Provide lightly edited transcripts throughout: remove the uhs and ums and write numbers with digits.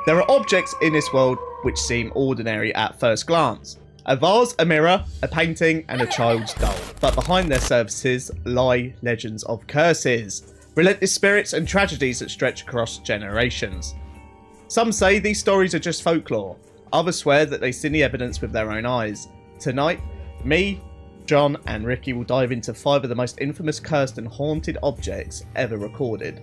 There are objects in this world which seem ordinary at first glance. A vase, a mirror, a painting, and a child's doll. But behind their surfaces lie legends of curses, relentless spirits, and tragedies that stretch across generations. Some say these stories are just folklore. Others swear that they've seen the evidence with their own eyes. Tonight, me, John, and Ricky will dive into 5 of the most infamous cursed and haunted objects ever recorded.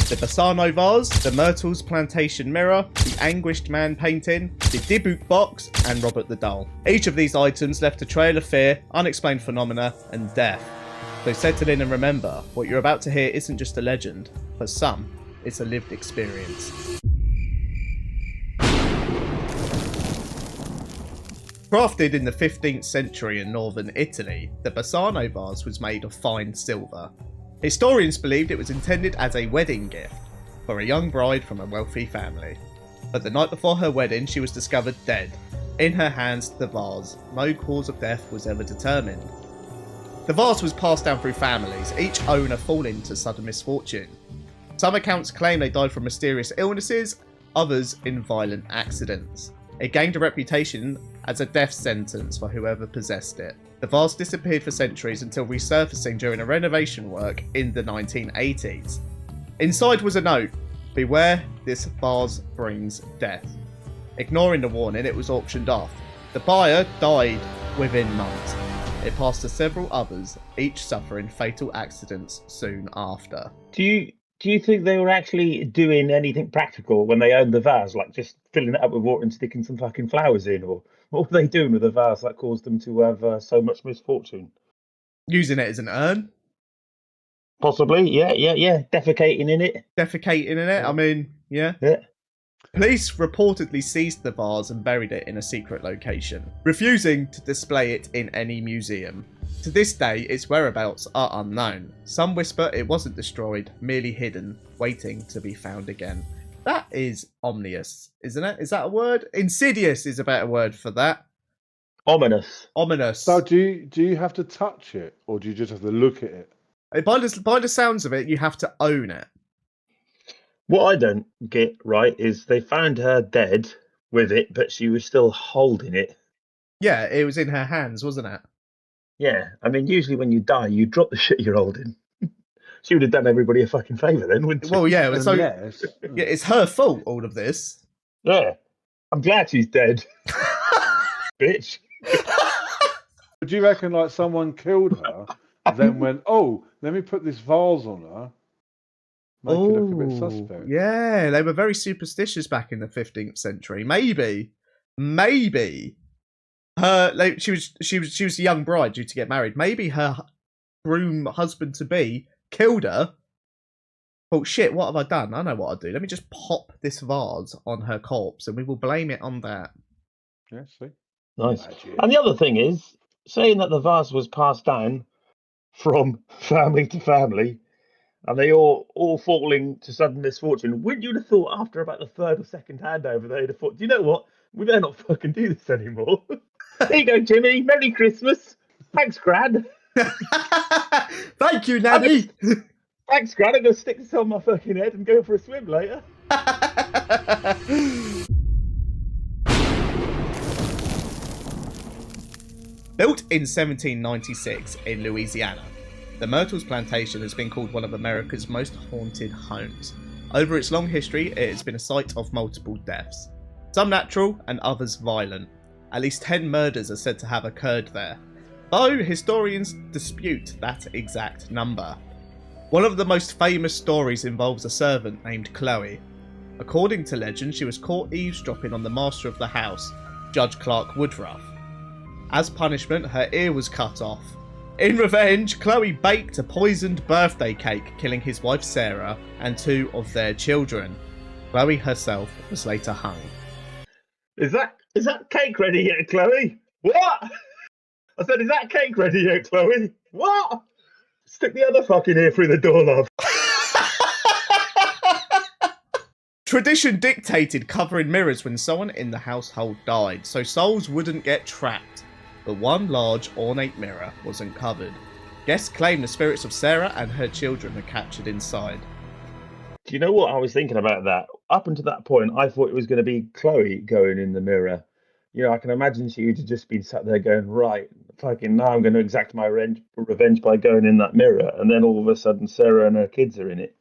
The Basano Vase, the Myrtles Plantation mirror, the Anguished Man Painting, the Dybbuk Box, and Robert the Doll. Each of these items left a trail of fear, unexplained phenomena, and death. So settle in and remember, what you're about to hear isn't just a legend. For some, it's a lived experience. Crafted in the 15th century in northern Italy, the Basano vase was made of fine silver. Historians believed it was intended as a wedding gift for a young bride from a wealthy family. But the night before her wedding, she was discovered dead. In her hands, the vase. No cause of death was ever determined. The vase was passed down through families, each owner falling to sudden misfortune. Some accounts claim they died from mysterious illnesses, others in violent accidents. It gained a reputation as a death sentence for whoever possessed it. The vase disappeared for centuries until resurfacing during a renovation work in the 1980s. Inside was a note: "Beware, this vase brings death." Ignoring the warning, it was auctioned off. The buyer died within months. It passed to several others, each suffering fatal accidents soon after. Do you think they were actually doing anything practical when they owned the vase, like just filling it up with water and sticking some fucking flowers in, or what were they doing with the vase that caused them to have so much misfortune? Using it as an urn? Possibly, yeah. Defecating in it. Defecating in it? I mean, yeah. Police reportedly seized the vase and buried it in a secret location, refusing to display it in any museum. To this day, its whereabouts are unknown. Some whisper it wasn't destroyed, merely hidden, waiting to be found again. That is ominous, isn't it? Is that a word? Insidious is a better word for that. Ominous. Ominous. So do you have to touch it, or do you just have to look at it? By the sounds of it, you have to own it. What I don't get right is they found her dead with it, but she was still holding it. Yeah, it was in her hands, wasn't it? Yeah, I mean, usually when you die, you drop the shit you're holding. She would have done everybody a fucking favour then, wouldn't she? Well, yeah, so Yes. yeah, it's her fault, all of this. Yeah, I'm glad she's dead. Bitch. Would you reckon like someone killed her, then went, "Oh, let me put this vase on her"? Make it look a bit suspect. Yeah, they were very superstitious back in the 15th century. Maybe her she was a young bride due to get married. Maybe her groom husband to be killed her. Oh shit! What have I done? I know what I'll do. Let me just pop this vase on her corpse, and we will blame it on that. Yeah, see. Nice. Magic. And the other thing is, saying that the vase was passed down from family to family, and they all falling to sudden misfortune, wouldn't you have thought after about the third or second handover, they'd have thought, do you know what? We better not fucking do this anymore. There you go, Jimmy. Merry Christmas. Thanks, Grad. Thank you, Nanny. Thanks, Grad. I'm going to stick this on my fucking head and go for a swim later. Built in 1796 in Louisiana, the Myrtles Plantation has been called one of America's most haunted homes. Over its long history, it has been a site of multiple deaths, some natural and others violent. At least 10 murders are said to have occurred there, though historians dispute that exact number. One of the most famous stories involves a servant named Chloe. According to legend, she was caught eavesdropping on the master of the house, Judge Clark Woodruff. As punishment, her ear was cut off. In revenge, Chloe baked a poisoned birthday cake, killing his wife Sarah and 2 of their children. Chloe herself was later hung. Is that cake ready yet, Chloe? What? I said, is that cake ready yet, Chloe? What? Stick the other fucking ear through the door, love. Tradition dictated covering mirrors when someone in the household died, so souls wouldn't get trapped. But one large, ornate mirror wasn't covered. Guests claim the spirits of Sarah and her children were captured inside. Do you know what I was thinking about that? up until that point, I thought it was going to be Chloe going in the mirror. I can imagine she'd have just been sat there going, right, fucking now I'm going to exact my revenge by going in that mirror. And then all of a sudden, Sarah and her kids are in it.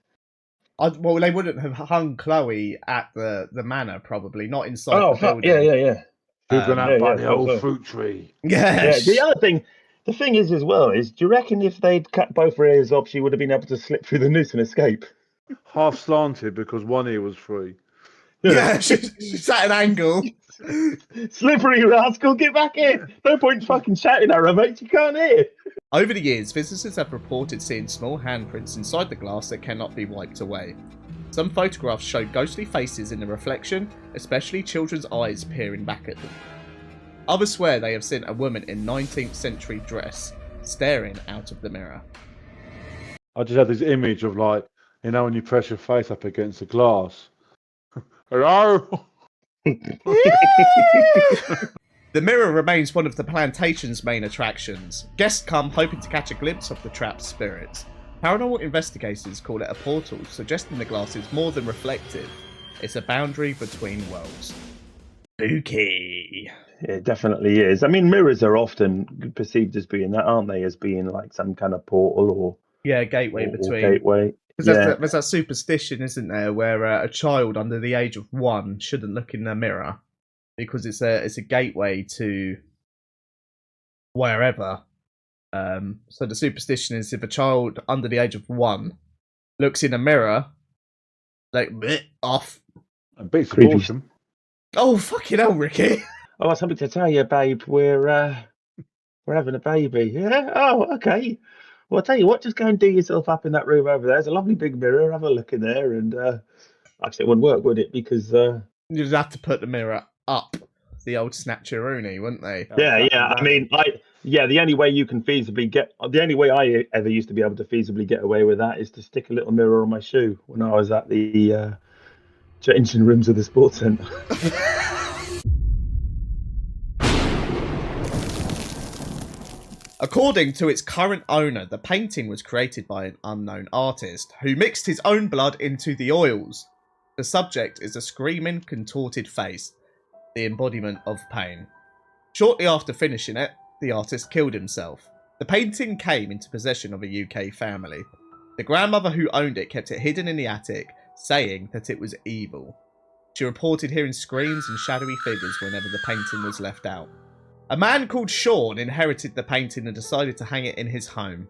Well, they wouldn't have hung Chloe at the manor, probably, not inside the building. Yeah. Who've gone out by the old so. fruit tree. Yes. The other thing, the thing is as well, is do you reckon if they'd cut both her ears off, she would have been able to slip through the noose and escape? Half slanted because one ear was free. Yeah, she's at an angle. Slippery rascal, get back here! No point fucking shouting at her, mate. You can't hear. Over the years, visitors have reported seeing small handprints inside the glass that cannot be wiped away. Some photographs show ghostly faces in the reflection, especially children's eyes peering back at them. Others swear they have seen a woman in 19th century dress staring out of the mirror. I just had this image of like, when you press your face up against the glass. Hello? The mirror remains one of the Plantation's main attractions. Guests come hoping to catch a glimpse of the trapped spirits. Paranormal investigators call it a portal, suggesting the glass is more than reflective. It's a boundary between worlds. Spooky. It definitely is. I mean, mirrors are often perceived as being that, aren't they? As being like some kind of portal or gateway between. Gateway. Because there's that superstition, isn't there, where a child under the age of 1 shouldn't look in a mirror because it's a gateway to wherever. So the superstition is if a child under the age of 1 looks in a mirror, like off. And beats abortion. Oh fucking hell, Ricky! Oh, I've something to tell you, babe. We're having a baby. Yeah. Oh, okay. Well, I'll tell you what. Just go and do yourself up in that room over there. There's a lovely big mirror. Have a look in there, and actually, it wouldn't work, would it? Because you'd have to put the mirror up the old snatcheroonie, wouldn't they? Yeah. I mean, the only way you can feasibly the only way I ever used to be able to feasibly get away with that is to stick a little mirror on my shoe when I was at the changing rooms of the sports centre. According to its current owner, the painting was created by an unknown artist who mixed his own blood into the oils. The subject is a screaming, contorted face, the embodiment of pain. Shortly after finishing it, the artist killed himself. The painting came into possession of a UK family. The grandmother who owned it kept it hidden in the attic, saying that it was evil. She reported hearing screams and shadowy figures whenever the painting was left out. A man called Sean inherited the painting and decided to hang it in his home.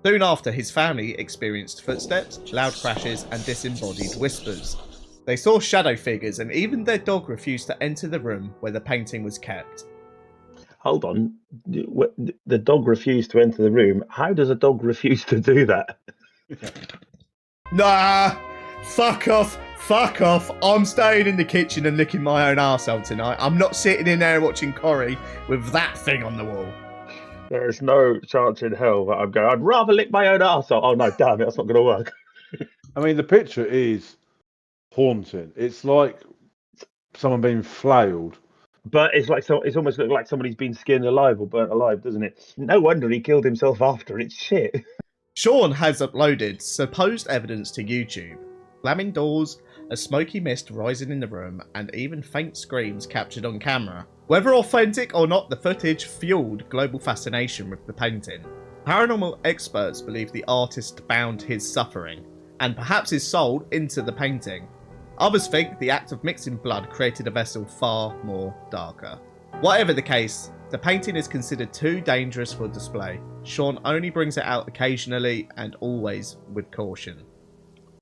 Soon after, his family experienced footsteps, loud crashes, and disembodied whispers. They saw shadow figures, and even their dog refused to enter the room where the painting was kept. Hold on. The dog refused to enter the room. How does a dog refuse to do that? Nah, fuck off. Fuck off. I'm staying in the kitchen and licking my own arsehole tonight. I'm not sitting in there watching Corrie with that thing on the wall. There is no chance in hell that I'm going, I'd rather lick my own arsehole. Oh, no, damn it, that's not going to work. I mean, the picture is haunting. It's like someone being flailed. But it's almost looked like somebody's been skinned alive or burnt alive, doesn't it? No wonder he killed himself after. It's shit. Sean has uploaded supposed evidence to YouTube. Slamming doors, a smoky mist rising in the room, and even faint screams captured on camera. Whether authentic or not, the footage fueled global fascination with the painting. Paranormal experts believe the artist bound his suffering, and perhaps his soul, into the painting. Others think the act of mixing blood created a vessel far more darker. Whatever the case, the painting is considered too dangerous for display. Sean only brings it out occasionally and always with caution.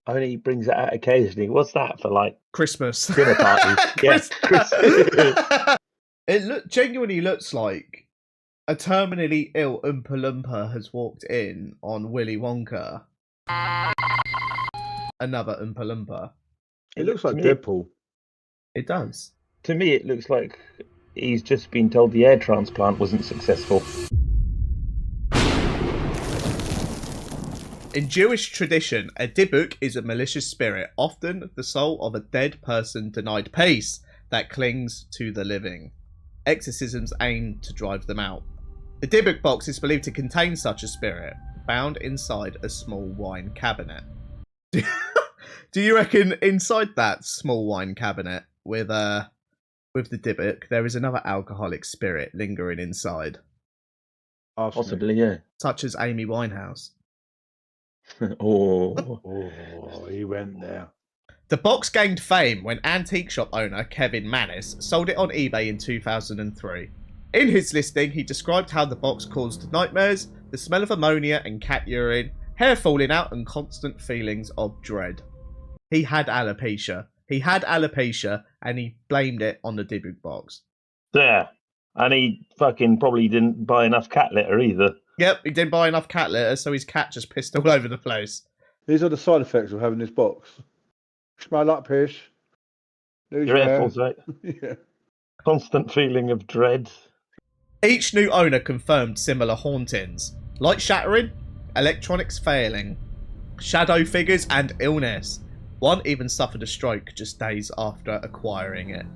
Only brings it out occasionally. What's that for, like? Christmas. Dinner parties. Yes. It genuinely looks like a terminally ill Oompa Loompa has walked in on Willy Wonka. Another Oompa Loompa. It looks like Deadpool. It does. To me, it looks like he's just been told the air transplant wasn't successful. In Jewish tradition, a Dybbuk is a malicious spirit, often the soul of a dead person denied peace, that clings to the living. Exorcisms aim to drive them out. The Dybbuk Box is believed to contain such a spirit, found inside a small wine cabinet. Do you reckon inside that small wine cabinet with the Dybbuk, there is another alcoholic spirit lingering inside, Possibly, yeah. such as Amy Winehouse? Oh. Oh, he went there. The box gained fame when antique shop owner Kevin Manis sold it on eBay in 2003. In his listing, he described how the box caused nightmares, the smell of ammonia and cat urine, hair falling out, and constant feelings of dread. He had alopecia. And he blamed it on the Dybbuk box. There. And he fucking probably didn't buy enough cat litter either. Yep, he didn't buy enough cat litter, so his cat just pissed all over the place. These are the side effects of having this box. Smell like piss. Your hair falls out. Yeah. Constant feeling of dread. Each new owner confirmed similar hauntings. Light shattering, electronics failing, shadow figures and illness. One even suffered a stroke just days after acquiring it.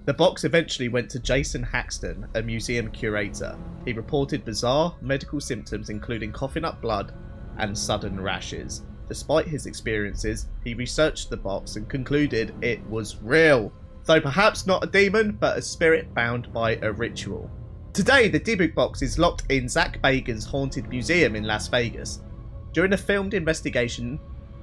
The box eventually went to Jason Haxton, a museum curator. He reported bizarre medical symptoms including coughing up blood and sudden rashes. Despite his experiences, he researched the box and concluded it was real, though perhaps not a demon, but a spirit bound by a ritual. Today, the Dybbuk Box is locked in Zach Bagans' Haunted Museum in Las Vegas. During a filmed investigation,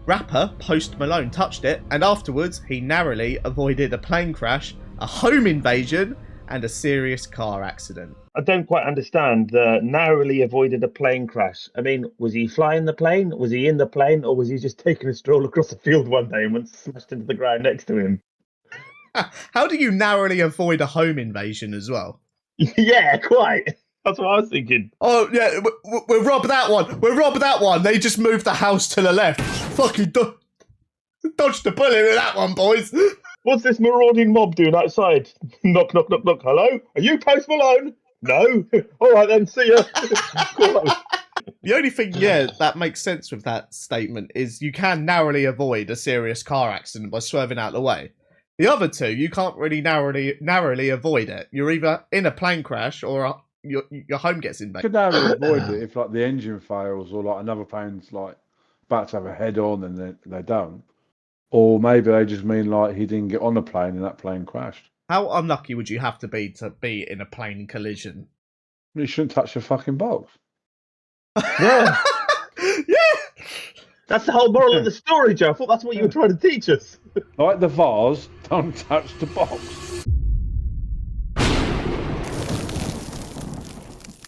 rapper Post Malone touched it, and afterwards he narrowly avoided a plane crash, a home invasion, and a serious car accident. I don't quite understand the narrowly avoided a plane crash. I mean, was he flying the plane? Was he in the plane? Or was he just taking a stroll across the field one day and went smashed into the ground next to him? How do you narrowly avoid a home invasion as well? Yeah, quite. That's what I was thinking. Oh, yeah, we'll rob that one. They just moved the house to the left. Fucking dodged the bullet with that one, boys. What's this marauding mob doing outside? Knock, knock, knock, knock. Hello? Are you Post Malone? No? All right then, see ya. The only thing, that makes sense with that statement is you can narrowly avoid a serious car accident by swerving out of the way. The other two, you can't really narrowly avoid it. You're either in a plane crash or your home gets invaded. You could narrowly avoid it if like the engine fails or like another plane's like about to have a head on and they don't. Or maybe they just mean like he didn't get on the plane and that plane crashed. How unlucky would you have to be in a plane collision? You shouldn't touch the fucking box. Yeah. Yeah. That's the whole moral of the story, Joe. I thought that's what you were trying to teach us. Like the vase, don't touch the box.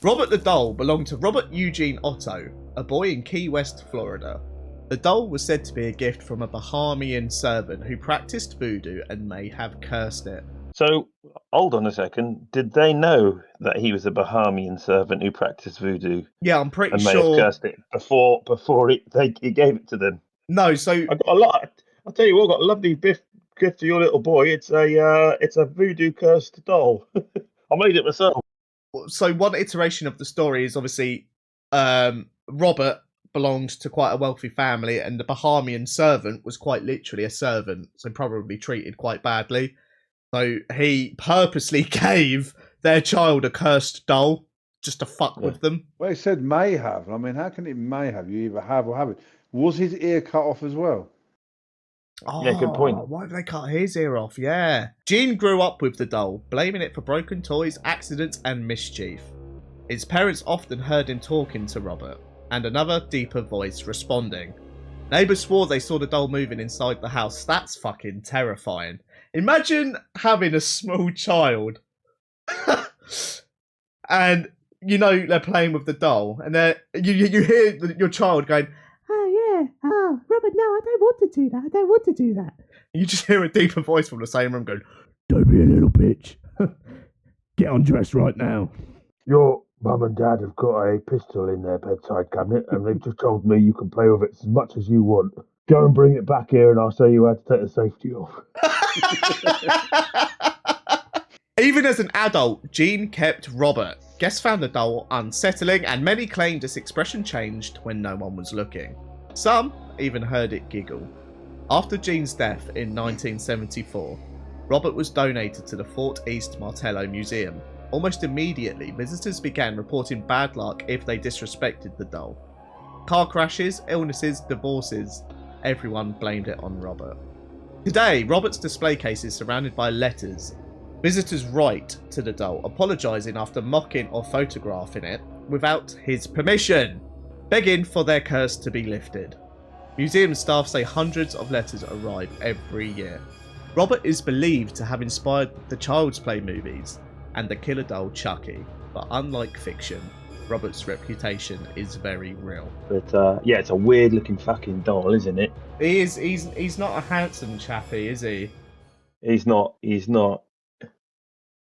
Robert the Doll belonged to Robert Eugene Otto, a boy in Key West, Florida. The doll was said to be a gift from a Bahamian servant who practiced voodoo and may have cursed it. So, hold on a second. Did they know that he was a Bahamian servant who practiced voodoo? Yeah, I'm pretty and may sure. have cursed it before he gave it to them. No, so I got a lot. I'll tell you what, I got a lovely gift to your little boy. It's a voodoo cursed doll. I made it myself. So one iteration of the story is obviously Robert belonged to quite a wealthy family, and the Bahamian servant was quite literally a servant, so probably treated quite badly. So he purposely gave their child a cursed doll just to fuck with them. Well, it said may have. I mean, how can it may have? You either have or haven't. Was his ear cut off as well? Oh, yeah, good point. Why did they cut his ear off? Yeah. Gene grew up with the doll, blaming it for broken toys, accidents, and mischief. His parents often heard him talking to Robert, and another deeper voice responding. Neighbours swore they saw the doll moving inside the house. That's fucking terrifying. Imagine having a small child and, they're playing with the doll, and you hear your child going, "Oh, yeah, oh, Robert, no, I don't want to do that. And you just hear a deeper voice from the same room going, "Don't be a little bitch. Get undressed right now." Your mum and dad have got a pistol in their bedside cabinet, and they've just told me you can play with it as much as you want. Go and bring it back here, and I'll show you how to take the safety off. Even as an adult, Gene kept Robert. Guests found the doll unsettling, and many claimed its expression changed when no one was looking. Some even heard it giggle. After Gene's death in 1974, Robert was donated to the Fort East Martello Museum. Almost immediately, visitors began reporting bad luck if they disrespected the doll. Car crashes, illnesses, divorces. everyone blamed it on Robert. Today, Robert's display case is surrounded by letters. Visitors write to the doll, apologising after mocking or photographing it without his permission, begging for their curse to be lifted. Museum staff say hundreds of letters arrive every year. Robert is believed to have inspired the Child's Play movies and the killer doll Chucky, but unlike fiction, Robert's reputation is very real. But yeah, it's a weird looking fucking doll, isn't it? He's not a handsome chappy, is he? He's not.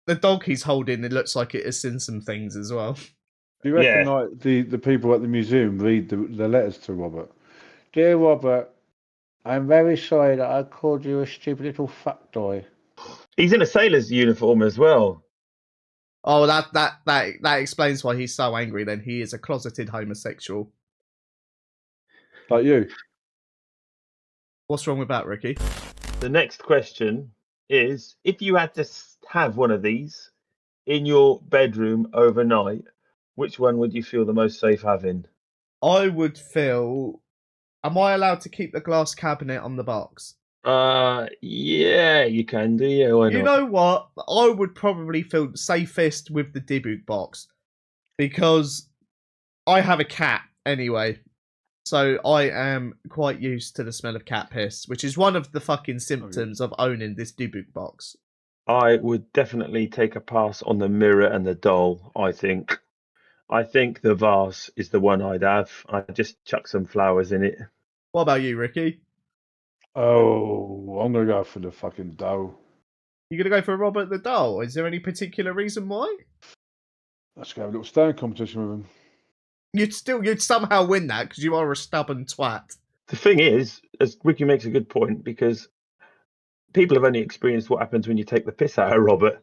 The dog he's holding, it looks like it has seen some things as well. Do you reckon Yeah. like the people at the museum read the letters to Robert? Dear Robert, I'm very sorry that I called you a stupid little fuckboy. He's in a sailor's uniform as well. Oh, that explains why he's so angry then. He is a closeted homosexual. Like you. What's wrong with that, Ricky? The next question is, if you had to have one of these in your bedroom overnight, which one would you feel the most safe having? I would feel... Am I allowed to keep the glass cabinet on the box? Yeah, you can do, yeah, why not? You know what? I would probably feel safest with the Dybbuk box. Because I have a cat anyway. So I am quite used to the smell of cat piss, which is one of the fucking symptoms of owning this Dybbuk box. I would definitely take a pass on the mirror and the doll, I think. I think the vase is the one I'd have. I'd just chuck some flowers in it. What about you, Ricky? Oh, I'm gonna go for the fucking dough. You gonna go for Robert the doll? Is there any particular reason why? Let's go have a little stone competition with him. You'd somehow win that because you are a stubborn twat. The thing is, as Ricky makes a good point, because people have only experienced what happens when you take the piss out of Robert.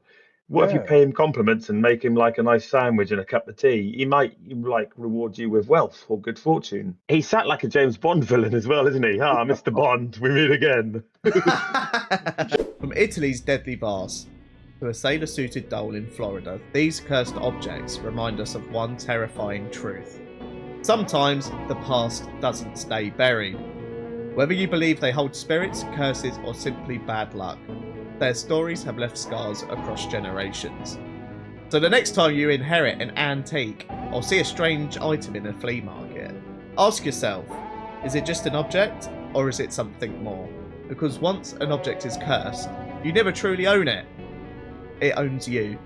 What if you Yeah. pay him compliments and make him like a nice sandwich and a cup of tea? He might like reward you with wealth or good fortune. He sat like a James Bond villain as well, isn't he? Ah, Mr. Bond, we meet again. From Italy's deadly vase to a sailor-suited doll in Florida, these cursed objects remind us of one terrifying truth. Sometimes the past doesn't stay buried. Whether you believe they hold spirits, curses, or simply bad luck, their stories have left scars across generations. So the next time you inherit an antique or see a strange item in a flea market, ask yourself, is it just an object or is it something more? Because once an object is cursed, you never truly own it. It owns you.